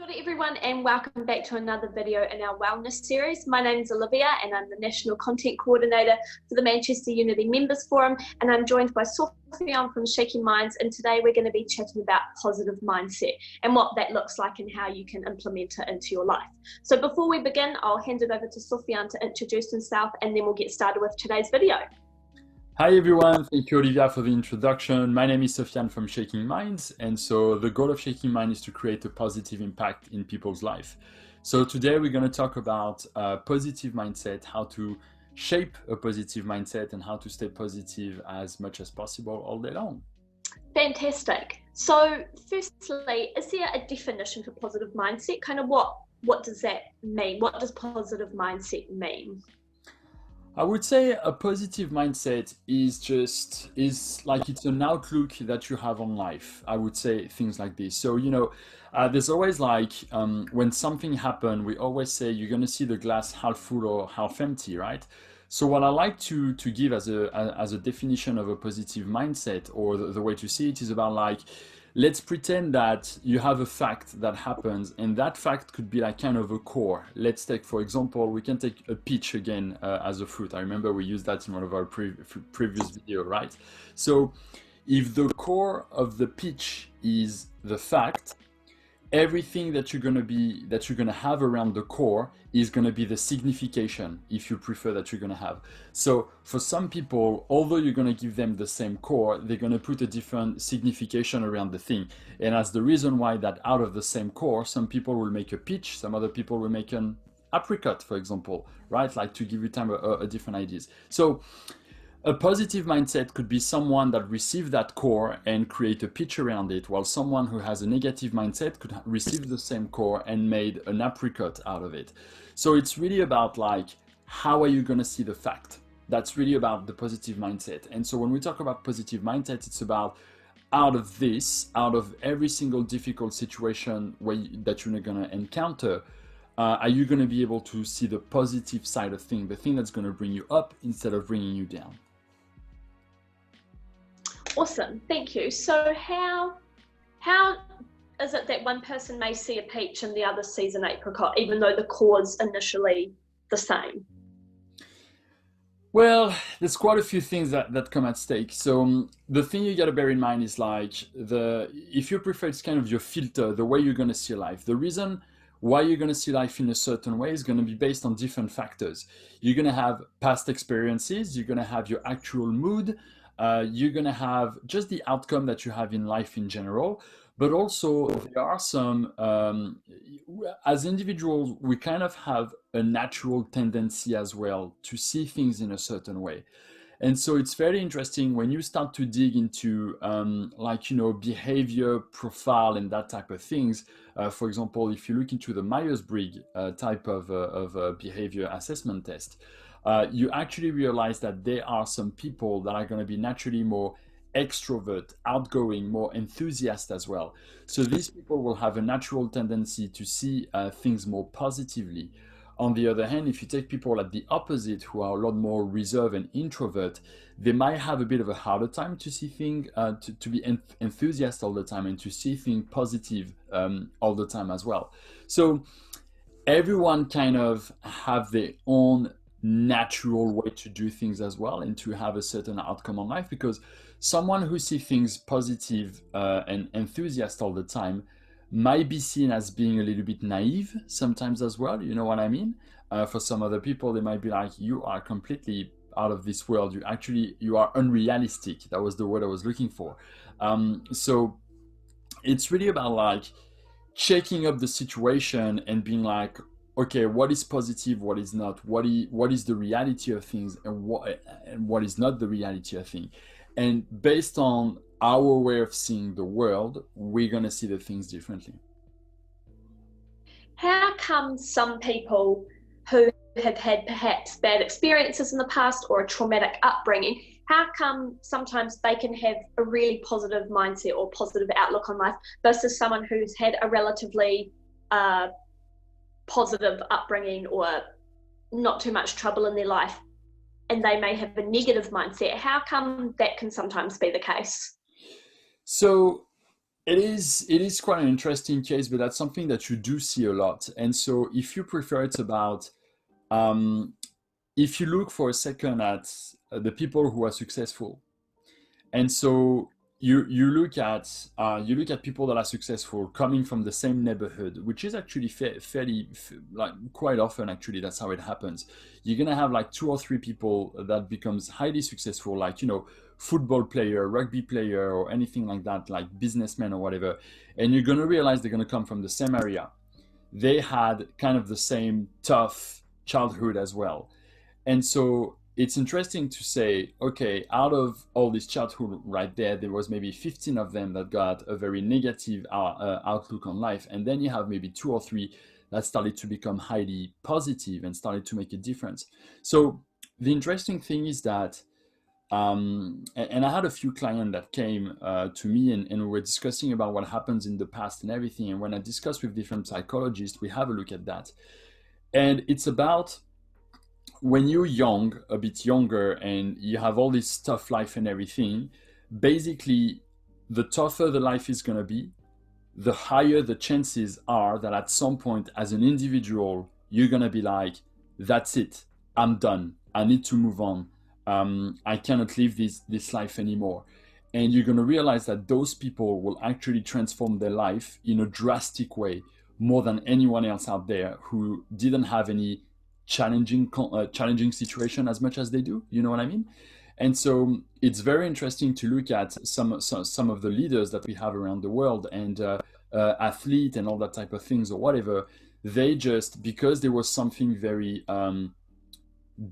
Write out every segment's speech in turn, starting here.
Kia ora everyone and welcome back to another video in our wellness series. My name is Olivia and I'm the National Content Coordinator for the Manchester Unity Members Forum, and I'm joined by Sofian from Shaking Minds, and today we're going to be chatting about positive mindset and what that looks like and how you can implement it into your life. So before we begin, I'll hand it over to Sofian to introduce himself and then we'll get started with today's video. Hi everyone, thank you Olivia for the introduction. My name is Sofian from Shaking Minds, and so the goal of Shaking Mind is to create a positive impact in people's life. So today we're going to talk about positive mindset, how to shape a positive mindset and how to stay positive as much as possible all day long. Fantastic. So firstly, is there a definition for positive mindset? Kind of what does that mean? What does positive mindset mean? I would say a positive mindset is like it's an outlook that you have on life. I would say things like this. So, there's always like when something happens, we always say you're going to see the glass half full or half empty, right? So what I like to give as a definition of a positive mindset, or the way to see it, is about like, let's pretend that you have a fact that happens, and that fact could be like kind of a core. Let's take, for example, we can take a peach again as a fruit. I remember we used that in one of our previous video, right? So if the core of the peach is the fact, everything that you're gonna have around the core is gonna be the signification, if you prefer, that you're gonna have. So for some people, although you're gonna give them the same core, they're gonna put a different signification around the thing. And that's the reason why that out of the same core, some people will make a peach, some other people will make an apricot, for example, right? Like to give you time a different ideas. So a positive mindset could be someone that received that core and create a pitch around it, while someone who has a negative mindset could receive the same core and made an apricot out of it. So it's really about like, how are you going to see the fact? That's really about the positive mindset. And so when we talk about positive mindset, it's about out of every single difficult situation that you're going to encounter, are you going to be able to see the positive side of things, the thing that's going to bring you up instead of bringing you down? Awesome, thank you. So how is it that one person may see a peach and the other sees an apricot, even though the core's initially the same? Well, there's quite a few things that come at stake. So the thing you got to bear in mind is like if you prefer, it's kind of your filter, the way you're going to see life. The reason why you're going to see life in a certain way is going to be based on different factors. You're going to have past experiences, you're going to have your actual mood, you're going to have just the outcome that you have in life in general, but also there are some, as individuals, we kind of have a natural tendency as well to see things in a certain way. And so it's very interesting when you start to dig into behavior profile and that type of things. For example, if you look into the Myers-Briggs type of behavior assessment test, you actually realize that there are some people that are going to be naturally more extrovert, outgoing, more enthusiast as well. So these people will have a natural tendency to see things more positively. On the other hand, if you take people at the opposite, who are a lot more reserved and introvert, they might have a bit of a harder time to see things, to be enthusiast all the time and to see things positive all the time as well. So everyone kind of have their own natural way to do things as well, and to have a certain outcome on life, because someone who sees things positive and enthusiast all the time might be seen as being a little bit naive sometimes as well, you know what I mean? For some other people, they might be like, you are completely out of this world, you are unrealistic. That was the word I was looking for. So it's really about like checking up the situation and being like, okay, what is positive, what is not, what is the reality of things, and what is not the reality of things. And based on our way of seeing the world, we're going to see the things differently. How come some people who have had perhaps bad experiences in the past or a traumatic upbringing, how come sometimes they can have a really positive mindset or positive outlook on life versus someone who's had a relatively positive upbringing or not too much trouble in their life, and they may have a negative mindset? How come that can sometimes be the case? So It is quite an interesting case, but that's something that you do see a lot. And so if you prefer, it's about um, if you look for a second at the people who are successful. And so you look at people that are successful coming from the same neighborhood, which is actually fairly like quite often actually that's how it happens. You're gonna have like two or three people that becomes highly successful, like football player, rugby player, or anything like that, like businessmen or whatever, and you're gonna realize they're gonna come from the same area. They had kind of the same tough childhood as well, and so it's interesting to say, okay, out of all this childhood right there was maybe 15 of them that got a very negative outlook on life. And then you have maybe two or three that started to become highly positive and started to make a difference. So the interesting thing is that, and I had a few clients that came to me and we were discussing about what happens in the past and everything. And when I discuss with different psychologists, we have a look at that. And it's about when you're young, a bit younger, and you have all this tough life and everything, basically, the tougher the life is going to be, the higher the chances are that at some point, as an individual, you're going to be like, that's it, I'm done, I need to move on. I cannot live this life anymore. And you're going to realize that those people will actually transform their life in a drastic way more than anyone else out there who didn't have any challenging situation as much as they do. You know what I mean? And so it's very interesting to look at some of the leaders that we have around the world and athlete and all that type of things or whatever. They just, because there was something very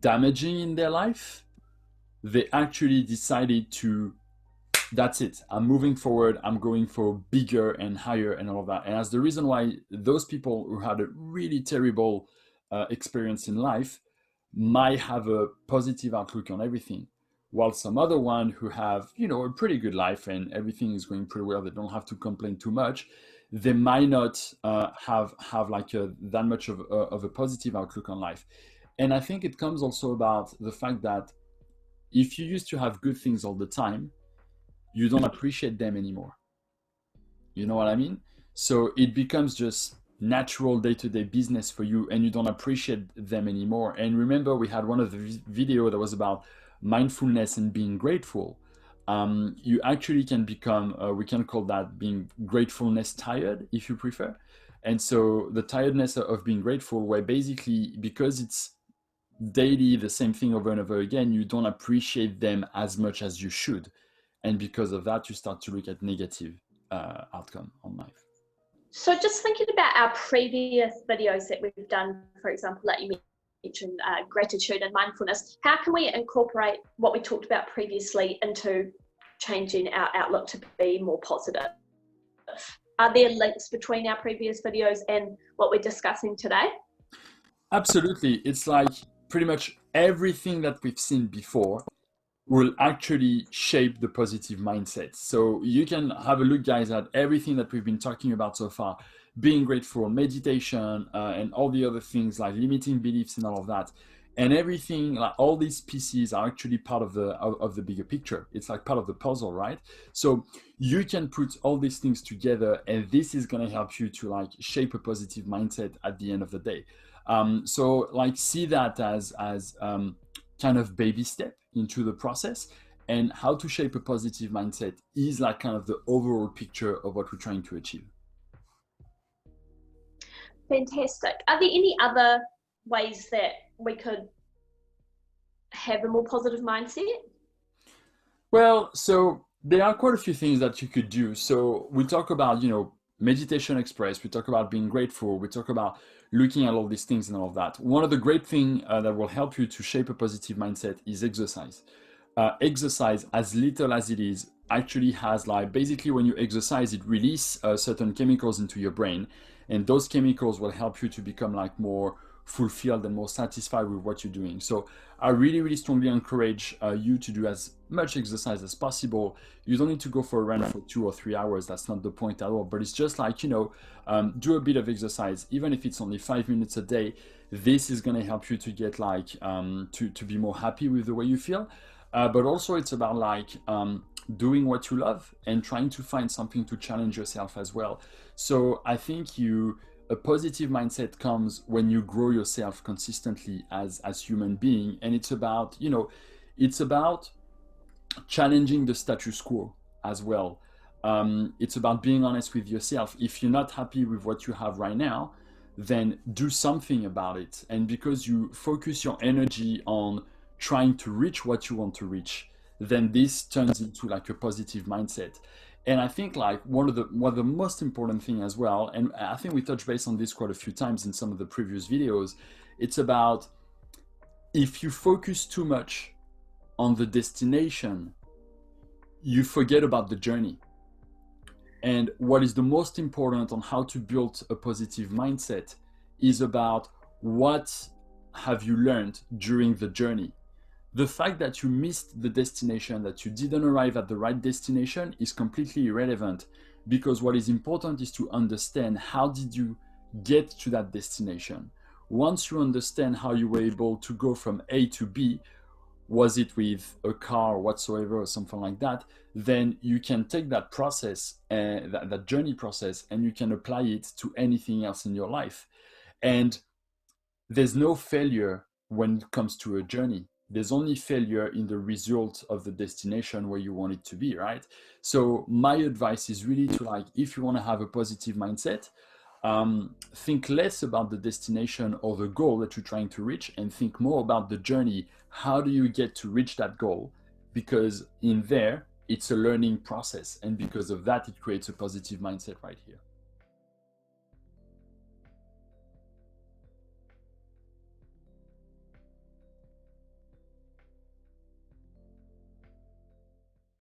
damaging in their life, they actually decided to, that's it, I'm moving forward, I'm going for bigger and higher and all of that. And as the reason why those people who had a really terrible experience in life might have a positive outlook on everything, while some other one who have a pretty good life and everything is going pretty well, they don't have to complain too much, they might not have like that much of a positive outlook on life. And I think it comes also about the fact that if you used to have good things all the time, you don't appreciate them anymore. You know what I mean? So it becomes just natural day-to-day business for you and you don't appreciate them anymore. And remember, we had one of the video that was about mindfulness and being grateful. You actually can become, we can call that being gratefulness tired, if you prefer. And so the tiredness of being grateful, where basically, because it's daily the same thing over and over again, you don't appreciate them as much as you should. And because of that, you start to look at negative outcome on life. So just thinking about our previous videos that we've done, for example, that you mentioned, gratitude and mindfulness, how can we incorporate what we talked about previously into changing our outlook to be more positive? Are there links between our previous videos and what we're discussing today? Absolutely. It's like pretty much everything that we've seen before will actually shape the positive mindset. So you can have a look, guys, at everything that we've been talking about so far, being grateful, meditation, and all the other things like limiting beliefs and all of that. And everything, like all these pieces are actually part of the bigger picture. It's like part of the puzzle, right? So you can put all these things together and this is going to help you to like shape a positive mindset at the end of the day. So like see that as kind of baby step into the process, and how to shape a positive mindset is like kind of the overall picture of what we're trying to achieve. Fantastic. Are there any other ways that we could have a more positive mindset? Well, so there are quite a few things that you could do. So we talk about, meditation express, we talk about being grateful, we talk about looking at all these things and all of that. One of the great things that will help you to shape a positive mindset is exercise. Exercise, as little as it is, actually has like, basically when you exercise, it releases certain chemicals into your brain, and those chemicals will help you to become like more fulfilled and more satisfied with what you're doing. So I really, really strongly encourage you to do as much exercise as possible. You don't need to go for a run for 2 or 3 hours. That's not the point at all. But it's just like, do a bit of exercise, even if it's only 5 minutes a day. This is going to help you to get like, to be more happy with the way you feel. But also it's about like doing what you love and trying to find something to challenge yourself as well. So I think a positive mindset comes when you grow yourself consistently as human being, and it's about, it's about challenging the status quo as well. It's about being honest with yourself. If you're not happy with what you have right now, then do something about it. And because you focus your energy on trying to reach what you want to reach, then this turns into like a positive mindset. And I think like one of the most important thing as well, and I think we touched base on this quite a few times in some of the previous videos, it's about, if you focus too much on the destination, you forget about the journey. And what is the most important on how to build a positive mindset is about what have you learned during the journey. The fact that you missed the destination, that you didn't arrive at the right destination, is completely irrelevant, because what is important is to understand how did you get to that destination. Once you understand how you were able to go from A to B, was it with a car whatsoever or something like that, then you can take that process, that journey process, and you can apply it to anything else in your life. And there's no failure when it comes to a journey. There's only failure in the result of the destination where you want it to be, right? So my advice is really to, like, if you want to have a positive mindset, think less about the destination or the goal that you're trying to reach, and think more about the journey. How do you get to reach that goal? Because in there, it's a learning process. And because of that, it creates a positive mindset right here.